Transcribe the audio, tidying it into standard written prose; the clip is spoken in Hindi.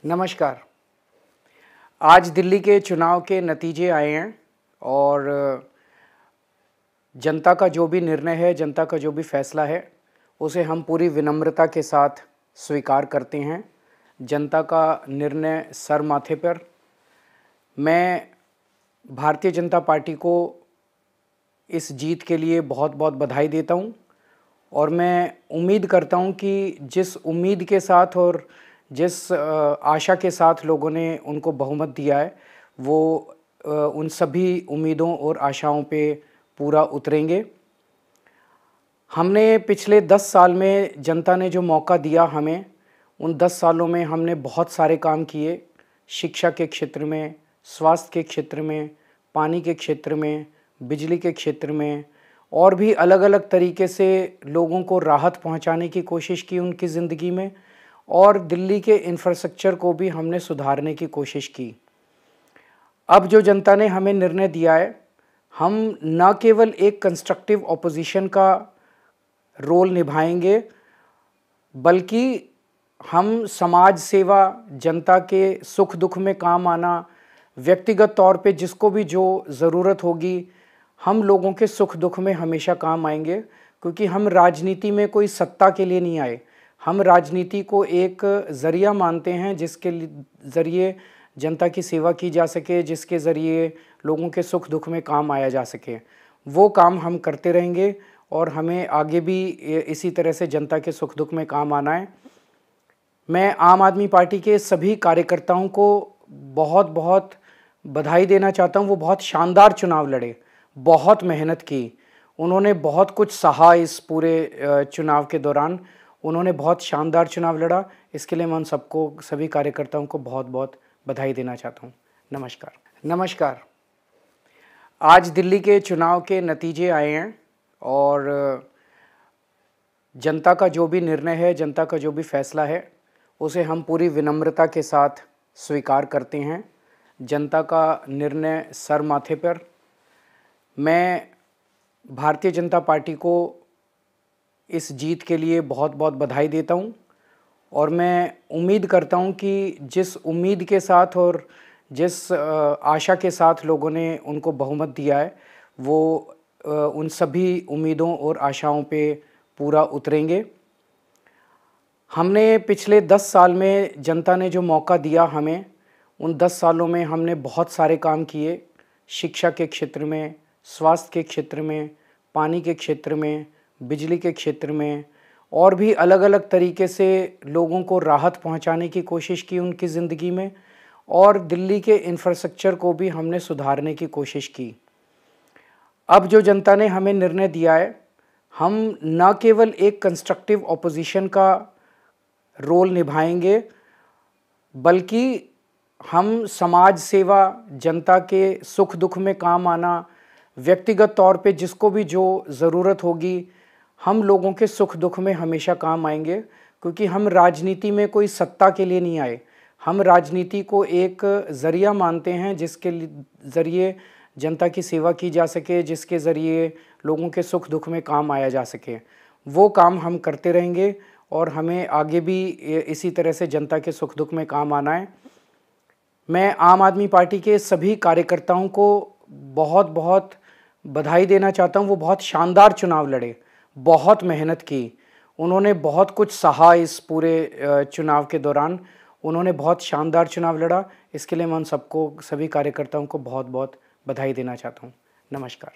नमस्कार। आज दिल्ली के चुनाव के नतीजे आए हैं और जनता का जो भी निर्णय है, जनता का जो भी फैसला है, उसे हम पूरी विनम्रता के साथ स्वीकार करते हैं। जनता का निर्णय सर माथे पर। मैं भारतीय जनता पार्टी को इस जीत के लिए बहुत बहुत बधाई देता हूं और मैं उम्मीद करता हूं कि जिस उम्मीद के साथ और जिस आशा के साथ लोगों ने उनको बहुमत दिया है, वो उन सभी उम्मीदों और आशाओं पे पूरा उतरेंगे। हमने पिछले 10 साल में जनता ने जो मौका दिया हमें, उन 10 सालों में हमने बहुत सारे काम किए। शिक्षा के क्षेत्र में, स्वास्थ्य के क्षेत्र में, पानी के क्षेत्र में, बिजली के क्षेत्र में और भी अलग अलग तरीके से लोगों को राहत पहुंचाने की कोशिश की उनकी ज़िंदगी में और दिल्ली के इंफ्रास्ट्रक्चर को भी हमने सुधारने की कोशिश की। अब जो जनता ने हमें निर्णय दिया है, हम न केवल एक कंस्ट्रक्टिव ऑपोजिशन का रोल निभाएंगे, बल्कि हम समाज सेवा, जनता के सुख दुख में काम आना, व्यक्तिगत तौर पे जिसको भी जो ज़रूरत होगी, हम लोगों के सुख दुख में हमेशा काम आएंगे। क्योंकि हम राजनीति में कोई सत्ता के लिए नहीं आए, हम राजनीति को एक ज़रिया मानते हैं जिसके ज़रिए जनता की सेवा की जा सके, जिसके ज़रिए लोगों के सुख दुख में काम आया जा सके। वो काम हम करते रहेंगे और हमें आगे भी इसी तरह से जनता के सुख दुख में काम आना है। मैं आम आदमी पार्टी के सभी कार्यकर्ताओं को बहुत बहुत बधाई देना चाहता हूँ। वो बहुत शानदार चुनाव लड़े, बहुत मेहनत की, उन्होंने बहुत कुछ सहा इस पूरे चुनाव के दौरान। उन्होंने बहुत शानदार चुनाव लड़ा। इसके लिए मैं उन सबको, सभी कार्यकर्ताओं को बहुत बहुत बधाई देना चाहता हूँ। नमस्कार। आज दिल्ली के चुनाव के नतीजे आए हैं और जनता का जो भी निर्णय है, जनता का जो भी फैसला है, उसे हम पूरी विनम्रता के साथ स्वीकार करते हैं। जनता का निर्णय सर माथे पर। मैं भारतीय जनता पार्टी को इस जीत के लिए बहुत बहुत बधाई देता हूं और मैं उम्मीद करता हूं कि जिस उम्मीद के साथ और जिस आशा के साथ लोगों ने उनको बहुमत दिया है, वो उन सभी उम्मीदों और आशाओं पे पूरा उतरेंगे। हमने पिछले 10 साल में जनता ने जो मौका दिया हमें, उन 10 सालों में हमने बहुत सारे काम किए। शिक्षा के क्षेत्र में, स्वास्थ्य के क्षेत्र में, पानी के क्षेत्र में, बिजली के क्षेत्र में और भी अलग अलग तरीके से लोगों को राहत पहुंचाने की कोशिश की उनकी ज़िंदगी में और दिल्ली के इंफ्रास्ट्रक्चर को भी हमने सुधारने की कोशिश की। अब जो जनता ने हमें निर्णय दिया है, हम न केवल एक कंस्ट्रक्टिव ऑपोजिशन का रोल निभाएंगे, बल्कि हम समाज सेवा, जनता के सुख दुख में काम आना, व्यक्तिगत तौर पे जिसको भी जो ज़रूरत होगी, हम लोगों के सुख दुख में हमेशा काम आएंगे। क्योंकि हम राजनीति में कोई सत्ता के लिए नहीं आए, हम राजनीति को एक ज़रिया मानते हैं जिसके ज़रिए जनता की सेवा की जा सके, जिसके ज़रिए लोगों के सुख दुख में काम आया जा सके। वो काम हम करते रहेंगे और हमें आगे भी इसी तरह से जनता के सुख दुख में काम आना है। मैं आम आदमी पार्टी के सभी कार्यकर्ताओं को बहुत बहुत बधाई देना चाहता हूँ। वो बहुत शानदार चुनाव लड़े, बहुत मेहनत की, उन्होंने बहुत कुछ सहा इस पूरे चुनाव के दौरान। उन्होंने बहुत शानदार चुनाव लड़ा। इसके लिए मैं उन सबको, सभी कार्यकर्ताओं को बहुत बहुत बधाई देना चाहता हूँ। नमस्कार।